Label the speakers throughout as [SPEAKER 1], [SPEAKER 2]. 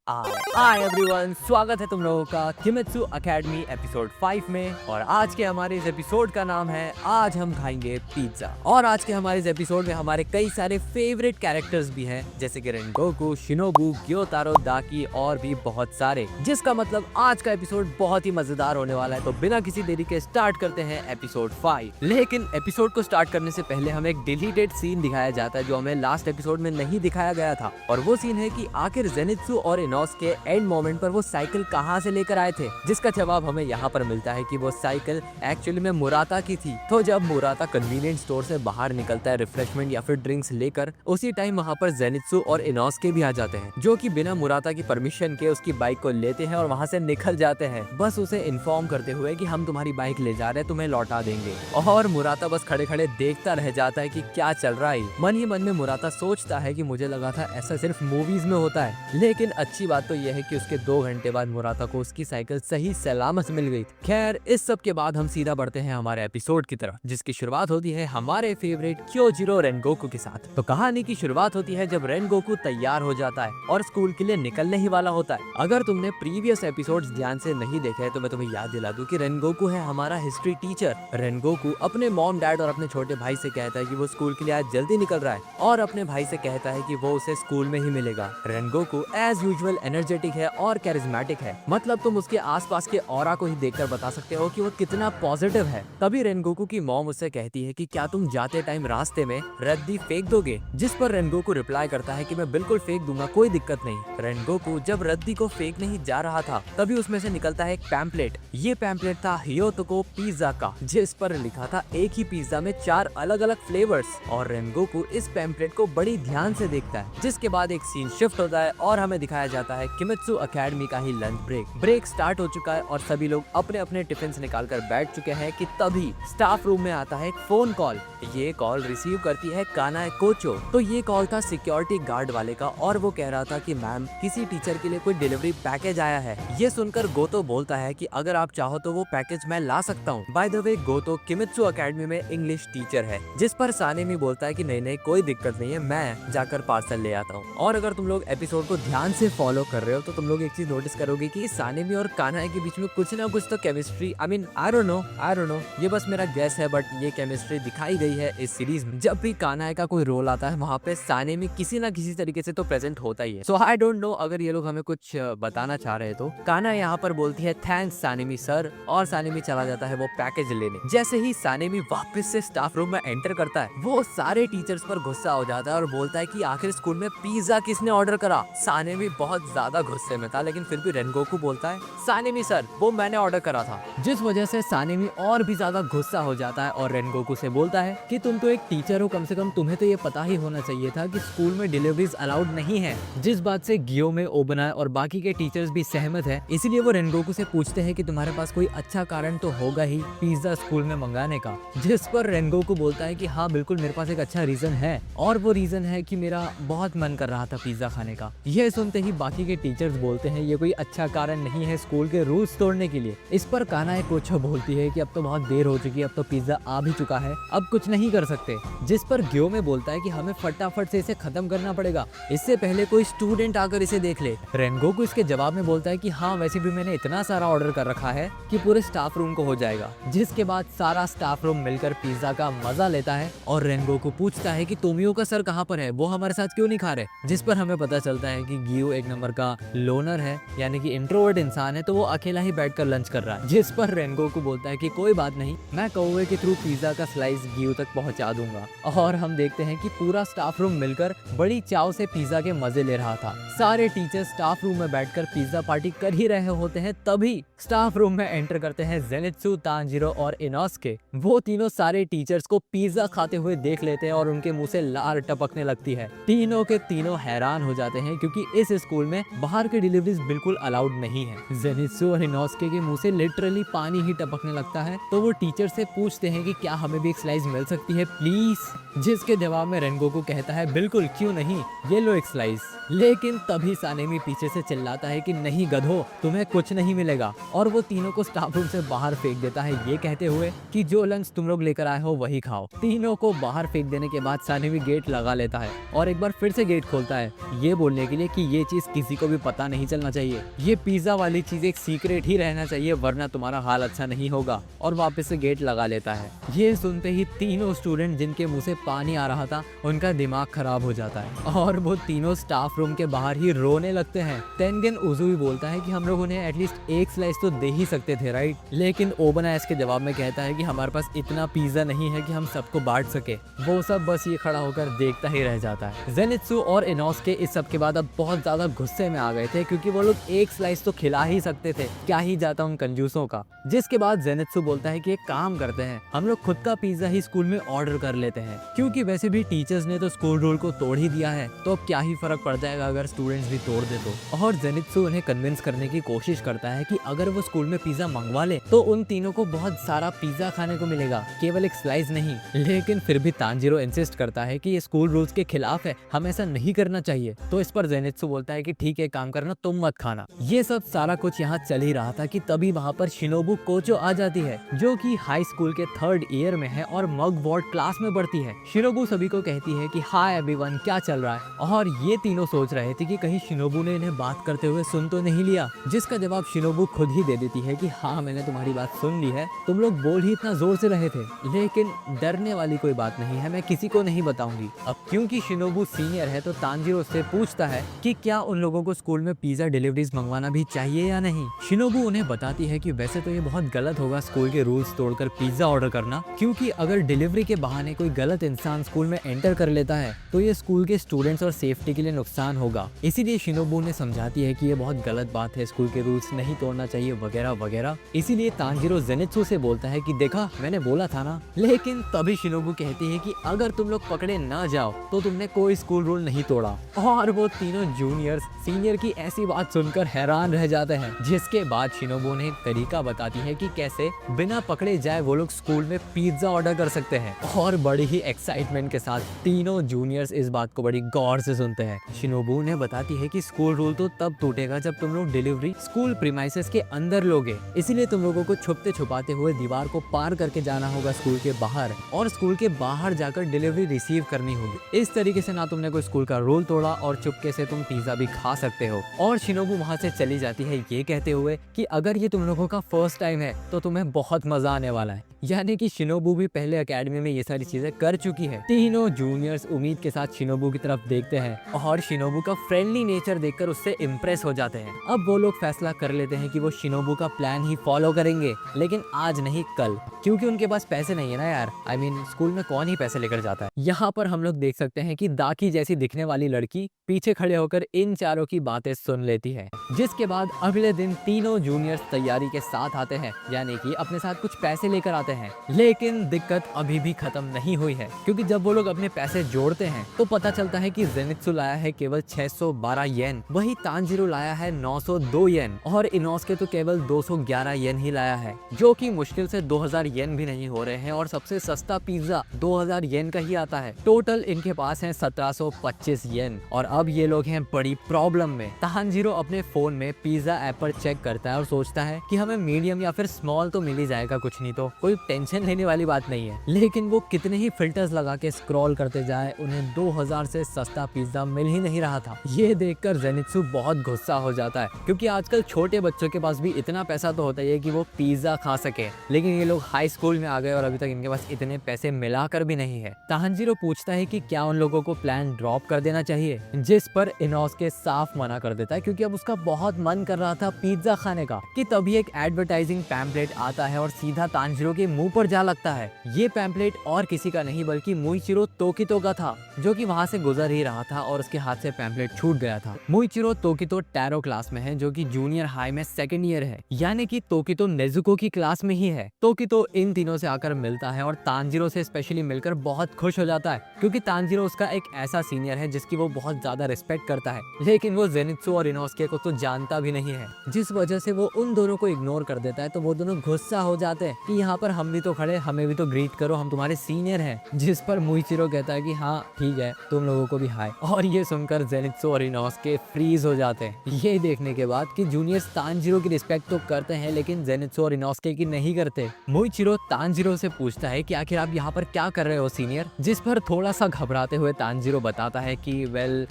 [SPEAKER 1] Hi everyone, स्वागत है तुम लोगों का किमित्सु एकेडमी एपिसोड 5 में। और आज के हमारे इस एपिसोड का नाम है आज हम खाएंगे पिज्जा। और आज के हमारे इस एपिसोड में हमारे कई सारे फेवरेट कैरेक्टर्स भी हैं, जैसे कि रेनगोकू, शिनोबू, ग्योतारो, दाकी और भी बहुत सारे, जिसका मतलब आज का एपिसोड बहुत ही मजेदार होने वाला है। तो बिना किसी देरी के स्टार्ट करते हैं एपिसोड 5। लेकिन एपिसोड को स्टार्ट करने से पहले हमें एक डिलीटेड सीन दिखाया जाता है जो हमें लास्ट एपिसोड में नहीं दिखाया गया था। और वो सीन है कि आखिर जेनित्सु और के एंड मोमेंट पर वो साइकिल कहाँ से लेकर आए थे, जिसका जवाब हमें यहाँ पर मिलता है कि वो साइकिल एक्चुअली में मुराता की थी। तो जब मुराता कन्वीनियंट स्टोर से बाहर निकलता है रिफ्रेशमेंट या फिर ड्रिंक्स लेकर, उसी टाइम वहाँ पर जेनित्सु और इनोस्के भी आ जाते हैं, जो कि बिना मुराता की परमिशन के उसकी बाइक को लेते हैं और वहाँ से निकल जाते हैं, बस उसे इन्फॉर्म करते हुए कि हम तुम्हारी बाइक ले जा रहे हैं, तुम्हें लौटा देंगे। और मुराता बस खड़े खड़े देखता रह जाता है कि क्या चल रहा है। मन ही मन में मुराता सोचता है कि मुझे लगा था ऐसा सिर्फ मूवीज में होता है, लेकिन अच्छी बात तो यह है कि उसके 2 घंटे बाद मुराता को उसकी साइकिल सही सलामत मिल गई। खैर, इस सब के बाद हम सीधा बढ़ते हैं हमारे एपिसोड की तरफ, जिसकी शुरुआत होती है हमारे फेवरेट क्योजिरो रेनगोकू के साथ। तो कहानी की शुरुआत होती है जब रेनगोकू तैयार हो जाता है और स्कूल के लिए निकलने ही वाला होता है। अगर तुमने प्रीवियस एपिसोड्स ध्यान से नहीं देखे हैं तो मैं तुम्हें याद दिला दूं कि रेनगोकू है हमारा हिस्ट्री टीचर। रेनगोकू अपने मॉम, डैड और अपने छोटे भाई से कहता है कि वो स्कूल के लिए आज जल्दी निकल रहा है और अपने भाई से कहता है कि वो उसे स्कूल में ही मिलेगा। रेनगोकू एज यूजुअल एनर्जेटिक है और कैरिज्मेटिक है, मतलब तुम उसके आसपास के ऑरा को ही देखकर बता सकते हो कि वो कितना पॉजिटिव है। तभी रेनगोकू की मॉम उससे कहती है कि क्या तुम जाते टाइम रास्ते में रद्दी फेंक दोगे, जिस पर रेनगोकू रिप्लाई करता है कि मैं बिल्कुल फेंक दूंगा, कोई दिक्कत नहीं। रेनगोकू जब रद्दी को फेंक नहीं जा रहा था तभी उसमें से निकलता है एक पैम्पलेट। ये पैम्पलेट था हियोतोको पिज्जा का, जिस पर लिखा था एक ही पिज्जा में 4 अलग अलग फ्लेवर्स। और रेनगोकू इस पैम्पलेट को बड़ी ध्यान से देखता है, जिसके बाद एक सीन शिफ्ट होता है और हमें दिखाया जाता है किमित्सु एकेडमी का ही लंच ब्रेक स्टार्ट हो चुका है और सभी लोग अपने अपने टिफिन निकालकर बैठ चुके हैं कि तभी स्टाफ रूम में आता है एक फोन कॉल। ये कॉल रिसीव करती है कानाए कोचो। तो ये कॉल था सिक्योरिटी गार्ड वाले का और वो कह रहा था कि मैम, किसी टीचर के लिए कोई डिलीवरी पैकेज आया है। ये सुनकर गोतो बोलता है कि अगर आप चाहो तो वो पैकेज मैं ला सकता हूँ। By the way, Goto Kimitsu academy में इंग्लिश टीचर है, जिस पर सानेमी बोलता है कि नहीं नहीं, कोई दिक्कत नहीं है, मैं जाकर पार्सल ले आता हूँ। और अगर तुम लोग एपिसोड को ध्यान से फॉलो कर रहे हो तो तुम लोग एक चीज नोटिस करोगे कि सानेमी और कानाए के बीच में कुछ ना कुछ तो केमिस्ट्री, आई डोंट नो, ये बस मेरा गैस है, बट ये केमिस्ट्री दिखाई गई है इस सीरीज में। जब भी कानाए का कोई रोल आता है वहाँ पे सानेमी किसी ना किसी तरीके से तो प्रेजेंट होता ही है। सो आई डोंट नो अगर ये लोग हमें कुछ बताना चाह रहे तो। कानाए यहाँ पर बोलती है थैंक्स सानेमी सर, और सानेमी चला जाता है वो पैकेज लेने। जैसे ही सानेमी वापस से स्टाफ रूम में एंटर करता है, वो सारे टीचर्स पर गुस्सा हो जाता है और बोलता है कि आखिर स्कूल में पिज्जा किसने ऑर्डर करा। सानेमी बहुत ज्यादा गुस्से में था, लेकिन फिर भी रेनगोकू बोलता है सानेमी सर, वो मैंने ऑर्डर करा था, जिस वजह से सानेमी और भी ज्यादा गुस्सा हो जाता है और रेनगोकू से बोलता है कि तुम तो एक टीचर हो, कम से कम तुम्हें तो ये पता ही होना चाहिए था कि स्कूल में डिलीवरीज अलाउड नहीं है। जिस बात से गियोमे, ओबना और बाकी के टीचर्स भी सहमत है। इसीलिए वो रेनगोकू से पूछते हैं कि तुम्हारे पास कोई अच्छा कारण तो होगा ही पिज्जा स्कूल में मंगाने का, जिस पर रेनगोकू बोलता है कि हाँ बिल्कुल, मेरे पास एक अच्छा रीजन है, और वो रीजन है कि मेरा बहुत मन कर रहा था पिज्जा खाने का। यह सुनते ही बाकी के टीचर्स बोलते हैं ये कोई अच्छा कारण नहीं है स्कूल के रूल्स तोड़ने के लिए। इस पर कानाए कोचो बोलती है कि अब तो बहुत देर हो चुकी है, अब तो पिज्जा आ भी चुका है, अब कुछ नहीं कर सकते। जिस पर ग्योमे बोलता है कि हमें फटाफट से इसे खत्म करना पड़ेगा, इससे पहले कोई स्टूडेंट आकर इसे देख ले। रेनगोकू इसके जवाब में बोलता है कि हाँ, वैसे भी मैंने इतना सारा ऑर्डर कर रखा है कि पूरे स्टाफ रूम को हो जाएगा। जिसके बाद सारा स्टाफ रूम मिलकर पिज्जा का मजा लेता है और रेनगोकू पूछता है कि तोमियो का सर कहाँ पर है, वो हमारे साथ क्यों नहीं खा रहे। जिस पर हमें पता चलता है कि गियो एक नंबर का लोनर है, यानी कि इंट्रोवर्ट इंसान है, तो वो अकेला ही बैठकर लंच कर रहा है। जिस पर रेनगोकू बोलता है कि कोई बात नहीं, मैं कौवे के थ्रू पिज्जा का स्लाइस गियो तक पहुंचा दूंगा। और हम देखते हैं कि पूरा स्टाफ रूम मिलकर बड़ी चाव से पिज्जा के मजे ले रहा था। सारे टीचर स्टाफ रूम में बैठकर पिज्जा पार्टी कर ही रहे होते हैं, तभी स्टाफ रूम में एंटर करते हैं जेनित्सु, तांजीरो और इनोस्के। वो तीनों सारे टीचर्स को पिज्जा खाते हुए देख लेते हैं और उनके मुंह से लार टपकने लगती है। तीनों के तीनों हैरान हो जाते हैं क्योंकि इस स्कूल में बाहर की डिलीवरीज बिल्कुल अलाउड नहीं है। जेनित्सु और इनोस्के के मुंह से लिटरली पानी ही टपकने लगता है। तो वो टीचर से पूछते हैं कि क्या हमें भी एक स्लाइस मिल सकती है प्लीज, जिसके जवाब में रेनगोकू कहता है बिल्कुल, क्यों नहीं, ये लो एक स्लाइस। लेकिन तभी सानेमी पीछे से चिल्लाता है कि नहीं गधो, तुम्हें कुछ नहीं मिलेगा, और वो तीनों को स्टाफ रूम से बाहर फेंक देता है, ये कहते हुए कि जो लंच तुम लोग लेकर आए हो वही खाओ। तीनों को बाहर फेंक देने के बाद सानेमी गेट लगा लेता है और एक बार फिर से गेट खोलता है, ये बोलने के लिए कि ये चीज किसी को भी पता नहीं चलना चाहिए। ये पिज्जा वाली चीज एक सीक्रेट ही रहना चाहिए, वरना तुम्हारा हाल अच्छा नहीं होगा। और वापस से गेट लगा लेता है। ये सुनते ही तीनों स्टूडेंट जिनके मुंह से पानी आ रहा था उनका दिमाग खराब हो जाता है और वो तीनों स्टाफ रूम के बाहर ही रोने लगते हैं। तेनगेन उजुई बोलता है कि हम लोग उन्हें एटलीस्ट एक स्लाइस तो दे ही सकते थे, राइट? लेकिन ओबना इसके जवाब में कहता है कि हमारे पास इतना पिज्जा नहीं है कि हम सबको बांट सके। वो सब बस ये खड़ा होकर देखता ही रह जाता है। जेनित्सु और इनोस्के इस सब के बाद अब बहुत ज्यादा गुस्से में आ गए थे, क्योंकि वो लोग एक स्लाइस तो खिला ही सकते थे, क्या ही जाता उन कंजूसों का। जिसके बाद जेनित्सु बोलता है कि एक काम करते हैं, हम लोग खुद का पिज्जा ही स्कूल में ऑर्डर कर लेते हैं, क्योंकि वैसे भी टीचर्स ने तो स्कूल रूल को तोड़ ही दिया है, तो अब क्या ही फर्क पड़ जाएगा अगर स्टूडेंट्स भी तोड़ दे तो। और जेनित्सु उन्हें कन्विंस करने की कोशिश करता है कि अगर वो स्कूल में पिज्जा मंगवा ले तो उन तीनों को बहुत सारा पिज्जा खाने को मिलेगा, केवल एक स्लाइस नहीं। लेकिन फिर भी तांजीरो इंसिस्ट करता है कि ये स्कूल रूल्स के खिलाफ है, हम ऐसा नहीं करना चाहिए। तो इस पर जेनित्सु बोलता है कि ठीक है, काम करना, तुम मत खाना। ये सब सारा कुछ यहाँ चल ही रहा था कि तभी वहाँ पर शिनोबु कोचो आ जाती है, जो कि हाई स्कूल के 3rd ईयर में है और मगवॉर्ड क्लास में पढ़ती है। शिनोबु सभी को कहती है कि हाय एवरीवन, क्या चल रहा है? और ये तीनों सोच रहे थे कि कहीं शिनोबु ने इन्हें बात करते हुए सुन तो नहीं लिया, जिसका जवाब शिनोबु खुद ही दे देती है कि हाँ, मैंने तुम्हारी बात सुन ली है, तुम लोग बोल ही इतना जोर से रहे थे, लेकिन डरने वाली कोई बात नहीं है, मैं किसी को नहीं बताऊंगी। अब क्योंकि शिनोबु सीनियर है तो तांजीरो उससे पूछता है कि क्या उन लोगों को स्कूल में पिज्जा डिलीवरीज मंगवाना भी चाहिए या नहीं। शिनोबु उन्हें बताती है कि वैसे तो ये बहुत गलत होगा स्कूल के रूल्स तोड़कर पिज्जा ऑर्डर करना, क्योंकि अगर डिलीवरी के बहाने कोई गलत इंसान स्कूल में एंटर कर लेता है तो ये स्कूल के स्टूडेंट्स और सेफ्टी के लिए नुकसान होगा। इसीलिए शिनोबु ने समझाती है कि ये बहुत गलत बात है, स्कूल के रूल्स नहीं तोड़ना चाहिए वगैरह वगैरह। इसीलिए तांजीरो जेनित्सु से बोलता है कि देखा, मैंने बोला था ना। लेकिन तभी शिनोबु कहती है कि अगर तुम लोग पकड़े ना जाओ तो तुमने कोई स्कूल रूल नहीं तोड़ा। और वो तीनों जूनियर्स सीनियर की ऐसी बात सुनकर हैरान रह जाते हैं। जिसके बाद शिनोबु ने एक तरीका बताती है कि कैसे बिना पकड़े जाए वो लोग स्कूल में पिज्जा ऑर्डर कर सकते हैं। और बड़ी ही एक्साइटमेंट के साथ तीनों जूनियर्स इस बात को बड़ी गौर से सुनते हैं। शिनोबु ने बताती है कि स्कूल रूल तो तब टूटेगा जब तुम लोग डिलीवरी स्कूल प्रीमाइसेस के अंदर लोगे, इसीलिए तुम लोगों को छुपते छुपाते हुए दीवार को पार करके जाना होगा स्कूल के बाहर, और स्कूल के बाहर जाकर डिलीवरी रिसीव करनी होगी। इस तरीके से ना तुमने कोई स्कूल का रूल तोड़ा और चुपके से तुम पिज्जा भी खा सकते हो। और शिनोबु वहाँ से चली जाती है ये कहते हुए कि अगर ये तुम लोगों का फर्स्ट टाइम है तो तुम्हें बहुत मजा आने वाला है। यानी कि शिनोबु भी पहले एकेडमी में ये सारी चीजें कर चुकी है। तीनों जूनियर्स उम्मीद के साथ शिनोबु की तरफ देखते हैं और शिनोबु का फ्रेंडली नेचर देखकर उससे इम्प्रेस हो जाते हैं। अब वो लोग फैसला कर लेते हैं कि वो शिनोबु का प्लान ही फॉलो करेंगे, लेकिन आज नहीं कल, क्योंकि उनके पास पैसे नहीं है ना यार। I mean, स्कूल में कौन ही पैसे लेकर जाता है। यहाँ पर हम लोग देख सकते हैं कि दाकी जैसी दिखने वाली लड़की पीछे खड़े होकर इन चारों की बातें सुन लेती है। जिसके बाद अगले दिन तीनों जूनियर्स तैयारी के साथ आते हैं, यानी कि अपने साथ कुछ पैसे लेकर आते हैं। लेकिन दिक्कत अभी भी खत्म नहीं हुई है, क्योंकि जब वो लोग अपने पैसे जोड़ते हैं तो पता चलता है कि जेनित्सु लाया है केवल 612 येन, वही तांजीरो लाया है 902 येन, और इनोस्के तो केवल 211 येन ही लाया है, जो कि मुश्किल से 2000 येन भी नहीं हो रहे हैं। और सबसे सस्ता पिज्जा 2000 येन का ही आता है। टोटल इनके पास है 1725 येन। और अब ये लोग हैं बड़ी प्रॉब्लम में। तांजीरो अपने फोन में पिज्जा ऐप पर चेक करता है और सोचता है कि हमें मीडियम या फिर स्मॉल तो मिल ही जाएगा, कुछ नहीं तो कोई टेंशन लेने वाली बात नहीं है। लेकिन वो कितने ही फिल्टर्स लगा के स्क्रॉल करते जाए, उन्हें 2000 से सस्ता पिज्जा मिल ही नहीं रहा था। ये देखकर जेनित्सु बहुत गुस्सा हो जाता है, क्योंकि आजकल छोटे बच्चों के पास भी इतना पैसा तो होता ही है कि वो पिज्जा खा सके, लेकिन ये लोग हाई स्कूल में आ गए और अभी तक इनके पास इतने पैसे मिलाकर भी नहीं है। तांजीरो पूछता है कि क्या उन लोगों को प्लान ड्रॉप कर देना चाहिए, जिस पर इनोस्के साफ मना कर देता है, क्योंकि अब उसका बहुत मन कर रहा था पिज्जा खाने का। कि तभी एक एडवर्टाइजिंग पैम्पलेट आता है और सीधा तांजीरो के मुंह पर जा लगता है। ये पैम्पलेट और किसी का नहीं बल्कि मुइचिरो तोकितो का था, जो कि वहाँ से गुजर ही रहा था और उसके हाथ से पैम्पलेट छूट गया था। मुइचिरो तोकितो टैरो क्लास में है, जो कि जूनियर हाई में 2nd ईयर है, यानी कि तोकितो नेजुको की क्लास में ही है। तोकितो इन तीनों से आकर मिलता है और तांजीरो से स्पेशली मिलकर बहुत खुश हो जाता है, क्योंकि तांजीरो उसका एक ऐसा सीनियर है जिसकी वो बहुत ज्यादा रिस्पेक्ट करता है। लेकिन वो जेनित्सु और इनोस्के को तो जानता भी नहीं है, जिस वजह से वो उन दोनों को इग्नोर कर देता है। तो वो दोनों गुस्सा हो जाते हैं कि यहाँ पर हम भी तो खड़े, हमें भी तो ग्रीट करो, हम तुम्हारे सीनियर हैं। जिस पर मुइचिरो कहता है कि हाँ ठीक है, तुम लोगों को भी हाय। और ये सुनकर जेनित्सु और इनोस्के फ्रीज हो जाते हैं, ये देखने के बाद कि जूनियर्स तानजीरो की रिस्पेक्ट तो करते हैं लेकिन जेनित्सु और इनोस्के की नहीं करते। मुइचिरो तानजीरो से पूछता है कि आखिर आप यहाँ पर क्या कर रहे हो सीनियर, जिस पर थोड़ा सा घबराते हुए तानजीरो बताता है कि वेल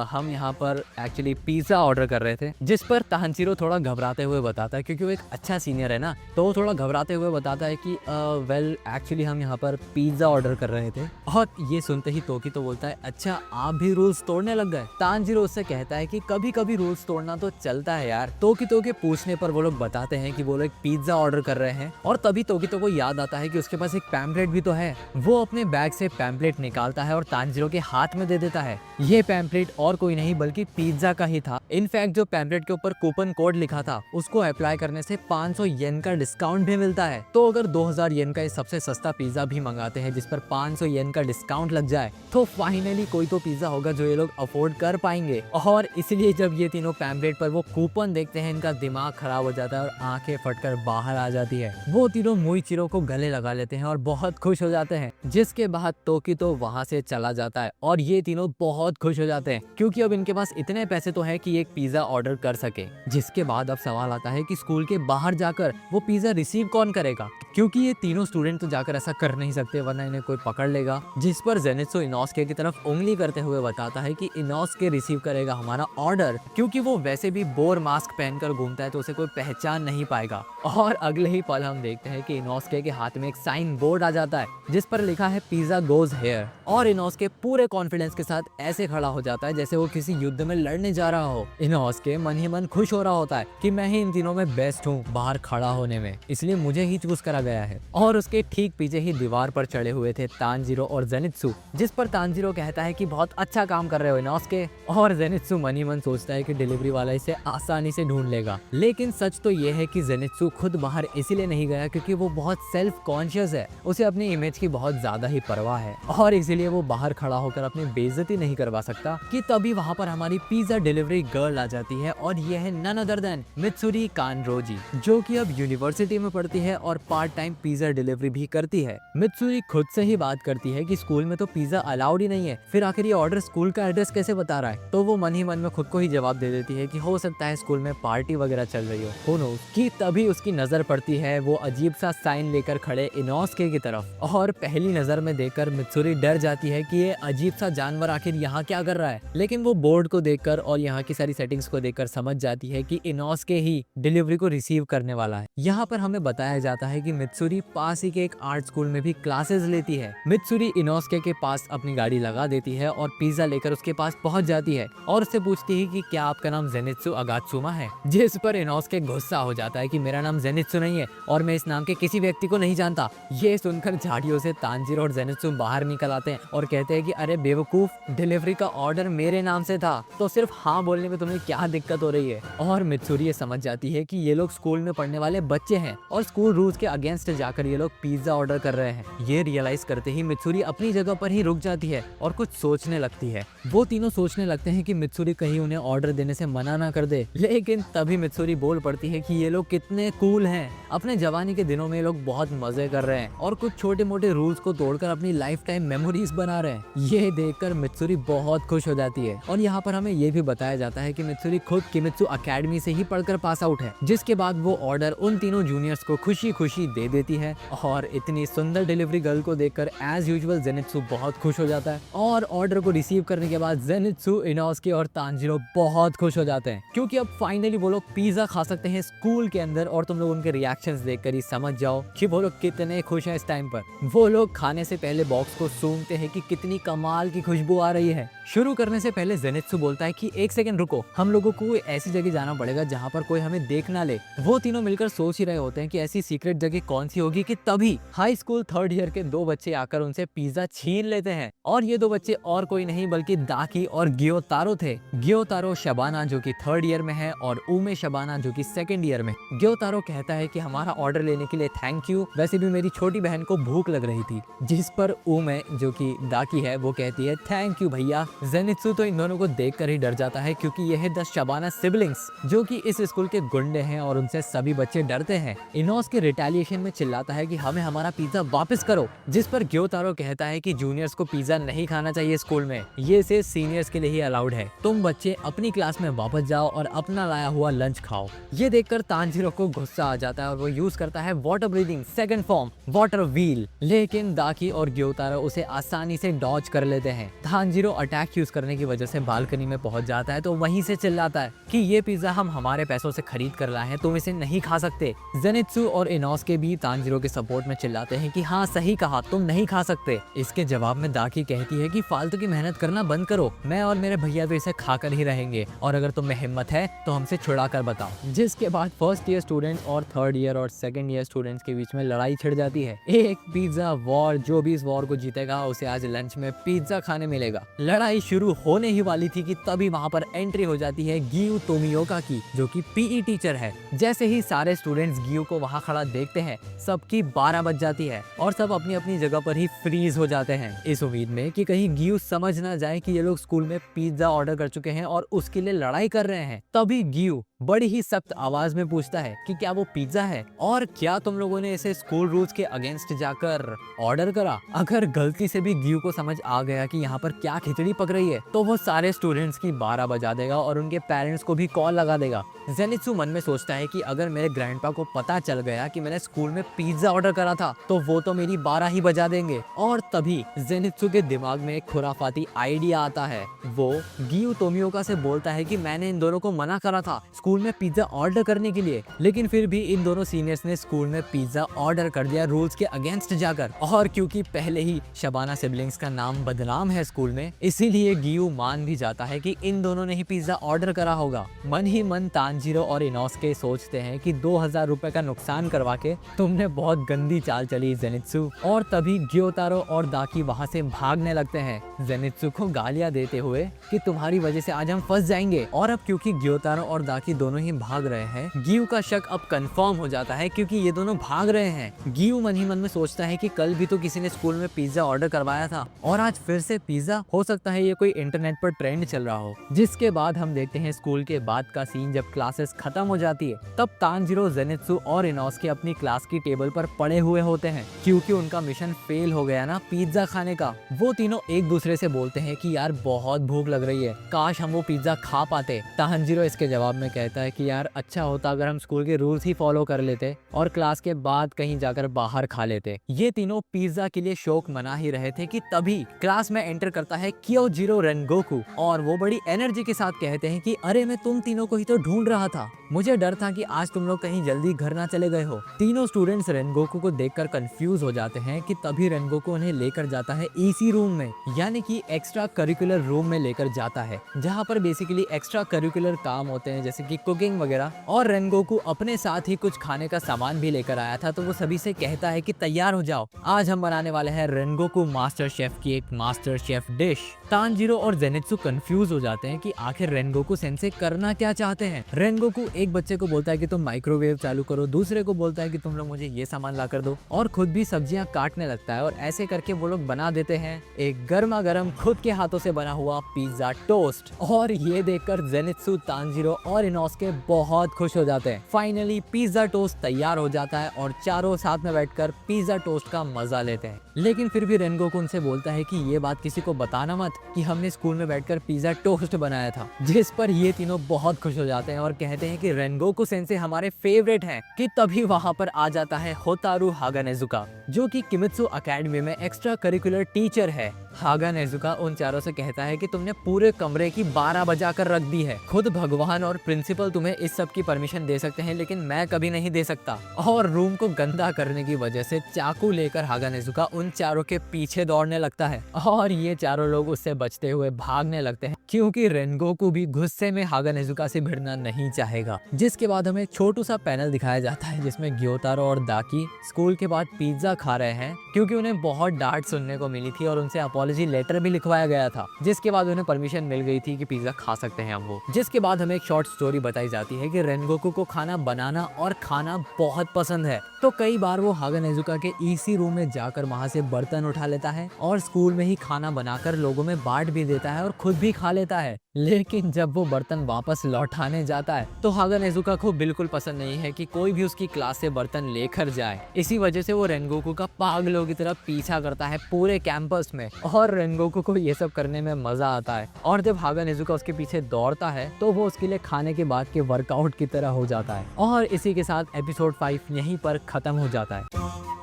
[SPEAKER 1] हम यहाँ पर एक्चुअली पिज्जा ऑर्डर कर रहे थे। जिस पर तानजीरो थोड़ा घबराते हुए बताता है, क्योंकि वो एक अच्छा सीनियर है ना, तो वो थोड़ा घबराते हुए बताता है कि वेल एक्चुअली हम यहाँ पर पिज्जा ऑर्डर कर रहे थे। और ये सुनते ही तोकी तो बोलता है अच्छा आप भी रूल्स तोड़ने लग गए। तानजीरो उससे कहता है कि कभी कभी रूल्स तोड़ना तो चलता है यार। तोकी तो के पूछने पर वो लोग बताते हैं कि वो लोग पिज्जा ऑर्डर कर रहे हैं। और तभी तोकी तो को याद आता है कि उसके पास एक पैम्पलेट भी तो है। वो अपने बैग से पैम्पलेट निकालता है और तानजीरो के हाथ में दे देता है। ये पैम्पलेट और कोई नहीं बल्कि पिज्जा का ही था। इनफैक्ट जो पैम्पलेट के ऊपर कूपन कोड लिखा था उसको अप्लाई करने से 500 येन का डिस्काउंट भी मिलता है। तो अगर 2000 येन का सबसे सस्ता पिज्जा भी मंगाते हैं जिस पर 500 येन का डिस्काउंट लग जाए तो फाइनली कोई तो पिज्जा होगा जो ये लोग अफोर्ड कर पाएंगे। और इसलिए जब ये तीनों पैम्पलेट पर वो कूपन देखते हैं इनका दिमाग खराब हो जाता है और आंखें फटकर बाहर आ जाती है। वो तीनों मुइचिरो को गले लगा लेते हैं और बहुत खुश हो जाते हैं। जिसके बाद तोकी तो वहां से चला जाता है और ये तीनों बहुत खुश हो जाते हैं क्योंकि अब इनके पास इतने पैसे तो है कि एक पिज्जा ऑर्डर कर सके। जिसके बाद अब सवाल आता है कि स्कूल के बाहर जाकर वो पिज्जा रिसीव कौन करेगा, क्योंकि ये तीनों स्टूडेंट तो जाकर ऐसा कर नहीं सकते वरना इन्हें कोई पकड़ लेगा। जिस पर जेनित्सु इनोस्के की तरफ उंगली करते हुए बताता है कि इनोस्के रिसीव करेगा हमारा ऑर्डर, क्योंकि वो वैसे भी बोर मास्क पहनकर घूमता है तो उसे कोई पहचान नहीं पाएगा। और अगले ही पल हम देखते हैं कि इनोस्के के हाथ में एक साइन बोर्ड आ जाता है जिस पर लिखा है पिज्जा गोज हेयर। और इनोस्के पूरे कॉन्फिडेंस के साथ ऐसे खड़ा हो जाता है जैसे वो किसी युद्ध में लड़ने जा रहा हो। इनोस्के मन ही मन खुश हो रहा होता है कि मैं ही इन तीनों में बेस्ट हूँ बाहर खड़ा होने में, इसलिए मुझे ही चूज करा गया है। और उसके ठीक पीछे ही दीवार पर चढ़े हुए थे तानजीरो और जेनित्सु, जिस पर तानजीरो कहता है कि बहुत अच्छा काम कर रहे हो इनोस्के। और जेनित्सु मन ही मन सोचता है कि डिलीवरी वाला इसे आसानी से ढूंढ लेगा। लेकिन सच तो ये है कि जेनित्सु खुद बाहर इसीलिए नहीं गया क्योंकि वो बहुत सेल्फ कॉन्शियस है, उसे अपनी इमेज की बहुत ज्यादा ही परवाह है और इसलिए वो बाहर खड़ा होकर अपनी बेइज्जती नहीं करवा सकता। कि तभी वहाँ पर हमारी पिज्जा डिलीवरी गर्ल आ जाती है और ये है नन अदर देन मित्सुरी कानरोजी, जो कि अब यूनिवर्सिटी में पढ़ती है और पार्ट टाइम पिज्जा डिलीवरी भी करती है। मित्सुरी खुद से ही बात करती है कि स्कूल में तो पिज्जा अलाउड ही नहीं है, फिर आखिर ये ऑर्डर स्कूल का एड्रेस कैसे बता रहा है। तो वो मन ही मन में खुद को ही जवाब दे देती है कि हो सकता है स्कूल में पार्टी वगैरह चल रही हो, who knows। कि तभी उसकी नजर पड़ती है वो अजीब सा साइन लेकर खड़े इनोस्के की तरफ और पहली नजर में देखकर मित्सुरी डर जाती है कि ये अजीब सा जानवर आखिर यहाँ क्या कर रहा है। लेकिन वो बोर्ड को देखकर और यहाँ की सारी सेटिंग्स को देखकर समझ जाती है कि इनोस्के ही डिलीवरी को रिसीव करने वाला है। यहाँ पर हमें बताया जाता है कि मित्सुरी पास ही के एक आर्ट स्कूल में भी क्लासेस लेती है। मित्सुरी इनोस्के के पास अपनी गाड़ी लगा देती है और पिज्जा लेकर उसके पास पहुंच जाती है और उससे पूछती है कि क्या आपका नाम जेनित्सु अगात्सुमा है। जिस पर इनोस्के गुस्सा हो जाता है कि मेरा नाम जेनित्सु नहीं है और मैं इस नाम के किसी व्यक्ति को नहीं जानता। ये सुनकर झाड़ियों से तानजीरो और जेनित्सु बाहर निकल आते हैं और कहते हैं कि अरे बेवकूफ, डिलीवरी का ऑर्डर मेरे नाम से था तो सिर्फ हाँ बोलने में तुम्हें क्या दिक्कत हो रही है। और मित्सुरी ये समझ जाती है कि ये लोग स्कूल में पढ़ने वाले बच्चे हैं और स्कूल रूल्स के अगेंस्ट जाकर ये लोग पिज्जा ऑर्डर कर रहे हैं। ये रियलाइज करते ही मित्सुरी अपनी जगह पर ही रुक जाती है और कुछ सोचने लगती है। वो तीनों सोचने लगते हैं कि मित्सुरी कहीं उन्हें ऑर्डर देने से मना ना कर दे। लेकिन तभी मित्सुरी बोल पड़ती है कि ये लोग कितने कूल हैं, अपने जवानी के दिनों में ये लोग बहुत मजे कर रहे हैं और कुछ छोटे मोटे रूल्स को तोड़कर अपनी लाइफ टाइम मेमोरीज बना रहे हैं। ये देखकर मित्सुरी बहुत खुश हो जाती है। और यहाँ पर हमें ये भी बताया जाता है कि मित्सुरी खुद किमित्सु अकेडमी से ही पढ़कर पास आउट है, जिसके बाद वो ऑर्डर उन तीनों जूनियर्स को खुशी खुशी दे देती है। और इतनी सुंदर डिलीवरी गर्ल को देखकर एज यूजुअल जेनित्सु बहुत खुश हो जाता है और ऑर्डर को रिसीव करने के बाद जेनित्सु, इनोस्के और तानजीरो बहुत खुश हो जाते हैं क्योंकि अब फाइनली वो लोग पिज्जा खा सकते हैं स्कूल के अंदर। और तुम लोग उनके रिएक्शंस देखकर ही समझ जाओ कि वो लोग कितने खुश हैं इस टाइम पर। वो लोग खाने से पहले बॉक्स को सूंघते हैं कि कितनी कमाल की खुशबू आ रही है। शुरू करने से पहले जेनित्सु बोलता है कि एक सेकंड रुको, हम लोगों को ऐसी जगह जाना पड़ेगा जहाँ पर कोई हमें देख ना ले। वो तीनों मिलकर सोच ही रहे होते हैं कि ऐसी सीक्रेट जगह कौन सी होगी कि तभी हाई स्कूल थर्ड ईयर के दो बच्चे आकर उनसे पिज्जा छीन लेते हैं। और ये दो बच्चे और कोई नहीं बल्कि दाकी और ग्योतारो थे। ग्योतारो शबाना जो कि थर्ड ईयर में है और उमे शबाना जो कि सेकंड ईयर में। ग्योतारो कहता है कि हमारा ऑर्डर लेने के लिए थैंक यू, वैसे भी मेरी छोटी बहन को भूख लग रही थी। जिस पर उमे जो कि दाकी है वो कहती है थैंक यू भैया। जेनित्सु तो इन दोनों को देखकर ही डर जाता है क्योंकि ये है द शबाना सिबलिंग्स जो कि इस स्कूल के गुंडे हैं और उनसे सभी बच्चे डरते हैं। इनोस के रिटेलिएशन में चिल्लाता है कि हमें हमारा पिज्जा वापस करो, जिस पर ग्योतारो कहता है कि जूनियर्स को पिज्जा नहीं खाना चाहिए स्कूल में, ये सिर्फ सीनियर्स के लिए ही अलाउड है। तुम बच्चे अपनी क्लास में वापस जाओ और अपना लाया हुआ लंच खाओ। ये देखकर तानजीरो को गुस्सा आ जाता है और वो यूज करता है water breathing second form water wheel, लेकिन दाकी और ग्योतारो उसे आसानी से डॉज कर लेते हैं। तानजीरो अटैक यूज करने की वजह से बालकनी में पहुंच जाता है तो वहीं से चिल्लाता है कि ये पिज्जा हम हमारे पैसों से खरीद कर लाए हैं, तुम इसे नहीं खा सकते। जेनित्सु और इनोस्के भी तानजीरो के सपोर्ट में चिल्लाते हैं कि हाँ सही कहा, तुम नहीं खा सकते। इसके जवाब में दाकी कहती है कि फालतू की मेहनत करना बंद करो, मैं और मेरे भैया तो इसे खाकर ही रहेंगे, और अगर तुम में हिम्मत है तो हमसे छुड़ा कर बताओ। जिसके बाद फर्स्ट ईयर स्टूडेंट और थर्ड ईयर और सेकंड ईयर स्टूडेंट्स के बीच में लड़ाई छिड़ जाती है। एक पिज्जा वॉर, जो भी इस वॉर को जीतेगा उसे आज लंच में पिज्जा खाने मिलेगा। लड़ाई शुरू होने ही वाली थी कि तभी वहाँ पर एंट्री हो जाती है गियू तोमियोका की, जो कि पीई टीचर है। जैसे ही सारे स्टूडेंट्स गियू को वहाँ खड़ा देखते हैं, सबकी 12 बज जाती है और सब अपनी अपनी जगह पर ही फ्रीज हो जाते हैं, इस उम्मीद में कि कहीं गियू समझ ना जाए कि ये लोग स्कूल में पिज्जा ऑर्डर कर चुके हैं और उसके लिए लड़ाई कर रहे हैं। तभी गियू बड़ी ही सख्त आवाज में पूछता है कि क्या वो पिज्जा है और क्या तुम लोगों ने इसे स्कूल रूल्स के अगेंस्ट जाकर ऑर्डर करा। अगर गलती से भी गियू को समझ आ गया कि यहाँ पर क्या खिचड़ी पक रही है तो वो सारे स्टूडेंट्स की 12 बजा देगा और उनके पेरेंट्स को भी कॉल लगा देगा। जेनित्सु मन में सोचता है कि अगर मेरे ग्रैंडपा को पता चल गया कि मैंने स्कूल में पिज्जा ऑर्डर करा था तो वो तो मेरी 12 ही बजा देंगे। और तभी जेनित्सु के दिमाग में एक खुराफाती आइडिया आता है। वो गियू तोमियोका से बोलता है कि मैंने इन दोनों को मना करा था स्कूल में पिज्जा ऑर्डर करने के लिए, लेकिन फिर भी इन दोनों सीनियर्स ने स्कूल में पिज्जा ऑर्डर कर दिया रूल्स के अगेंस्ट जाकर। और क्योंकि पहले ही शबाना सिबलिंग्स का नाम बदनाम है स्कूल में, इसीलिए गियू मान भी जाता है कि इन दोनों ने ही पिज्जा ऑर्डर करा होगा। मन ही मन तानजीरो और इनोस्के सोचते हैं कि 2000 रुपए का नुकसान करवा के तुमने बहुत गंदी चाल चली जेनित्सु। और तभी ग्योतारो और दाकी वहाँ से भागने लगते हैं, जेनित्सु को गालियां देते हुए कि तुम्हारी वजह से आज हम फंस जाएंगे। और अब क्योंकि ग्योतारो और दाकी दोनों ही भाग रहे हैं, गियू का शक अब कंफर्म हो जाता है क्योंकि ये दोनों भाग रहे हैं। गियू मन ही मन में सोचता है कि कल भी तो किसी ने स्कूल में पिज्जा ऑर्डर करवाया था और आज फिर से पिज्जा, हो सकता है ये कोई इंटरनेट पर ट्रेंड चल रहा हो। जिसके बाद हम देखते हैं स्कूल के बाद का सीन, जब क्लासेस खत्म हो जाती है तब तानजीरो, जेनित्सु और इनोस्के अपनी क्लास की टेबल पर पड़े हुए होते हैं क्योंकि उनका मिशन फेल हो गया ना पिज्जा खाने का। वो तीनों एक दूसरे से बोलते हैं कि यार बहुत भूख लग रही है, काश हम वो पिज्जा खा पाते। तानजीरो इसके जवाब में कहता है कि यार अच्छा होता अगर हम स्कूल के रूल्स ही फॉलो कर लेते और क्लास के बाद कहीं जाकर बाहर खा लेते। ये तीनों पिज्जा के लिए शौक मना ही रहे थे कि तभी क्लास में एंटर करता है क्योजीरो रेनगोकू और वो बड़ी एनर्जी के साथ कहते हैं कि अरे मैं तुम तीनों को ही तो ढूंढ रहा था, मुझे डर था कि आज तुम लोग कहीं जल्दी घर ना चले गए हो। तीनों स्टूडेंट्स रेनगोकू को देखकर कंफ्यूज हो जाते हैं कि तभी रेनगोकू उन्हें लेकर जाता है ईसी रूम में, यानी कि एक्स्ट्रा करिकुलर रूम में लेकर जाता है जहाँ पर बेसिकली एक्स्ट्रा करिकुलर काम होते हैं जैसे कि कुकिंग वगैरह। और रेनगोकू अपने साथ ही कुछ खाने का सामान भी लेकर आया था तो वो सभी से कहता है कि तैयार हो जाओ, आज हम बनाने वाले हैं रेनगोकू मास्टर शेफ की एक मास्टर शेफ डिश। तानजीरो और जेनित्सु कंफ्यूज हो जाते हैं कि आखिर रेनगोकू सेंसे करना क्या चाहते हैं। रेनगोकू एक बच्चे को बोलता है कि तुम माइक्रोवेव चालू करो, दूसरे को बोलता है कि तुम लोग मुझे ये सामान ला कर दो और खुद भी सब्जियां काटने लगता है और ऐसे करके वो लोग बना देते हैं एक गर्मा गर्म खुद के हाथों से बना हुआ पिज्जा टोस्ट। और ये देखकर जेनित्सु, तानजीरो और इनोस्के बहुत खुश हो जाते हैं। फाइनली पिज्जा टोस्ट तैयार हो जाता है और चारों साथ में बैठकर पिज्जा टोस्ट का मजा लेते हैं। लेकिन फिर भी रेनगोकू उनसे बोलता है कि ये बात किसी को बताना मत कि हमने स्कूल में बैठकर पिज्जा टोस्ट बनाया था, जिस पर ये तीनों बहुत खुश हो जाते हैं और कहते हैं कि रेनगोकू सेंसे हमारे फेवरेट हैं। कि तभी वहाँ पर आ जाता है होतारू हागानेजुका, जो कि किमित्सु एकेडमी में एक्स्ट्रा करिकुलर टीचर है। हागानेजुका उन चारों से कहता है कि तुमने पूरे कमरे की 12 बजा कर रख दी है, खुद भगवान और प्रिंसिपल तुम्हें इस सब की परमिशन दे सकते हैं लेकिन मैं कभी नहीं दे सकता। और रूम को गंदा करने की वजह से चाकू लेकर हागानेजुका उन चारों के पीछे दौड़ने लगता है और ये चारों लोग उससे बचते हुए भागने लगते हैं क्योंकि रेनगोकू भी गुस्से में हागानेजुका से भिड़ना नहीं चाहेगा। जिसके बाद हमें छोटू सा पैनल दिखाया जाता है जिसमें ग्योतारो और दाकी स्कूल के बाद पिज्जा खा रहे हैं क्योंकि उन्हें बहुत डांट सुनने को मिली थी और उनसे अपॉलजी अपॉलजी लेटर भी लिखवाया गया था, जिसके बाद उन्हें परमिशन मिल गई थी कि पिज्जा खा सकते हैं वो। जिसके बाद हमें एक शॉर्ट स्टोरी बताई जाती है कि रेनगोकू को खाना बनाना और खाना बहुत पसंद है, तो कई बार वो हागा नेजुका के ईसी रूम में जाकर वहाँ से बर्तन उठा लेता है और स्कूल में ही खाना बनाकर लोगों में बांट भी देता है और खुद भी खा लेता है। लेकिन जब वो बर्तन वापस लौटाने जाता है तो हागा नेजुका को बिल्कुल पसंद नहीं है कि कोई भी उसकी क्लास से बर्तन लेकर जाए। इसी वजह से वो रेनगोकू का पागलों की तरह पीछा करता है पूरे कैंपस में, और रेनगोकू को ये सब करने में मजा आता है। और जब हागा नेजुका उसके पीछे दौड़ता है तो वो उसके लिए खाने के बाद के वर्कआउट की तरह हो जाता है। और इसी के साथ एपिसोड 5 यहीं पर खत्म हो जाता है।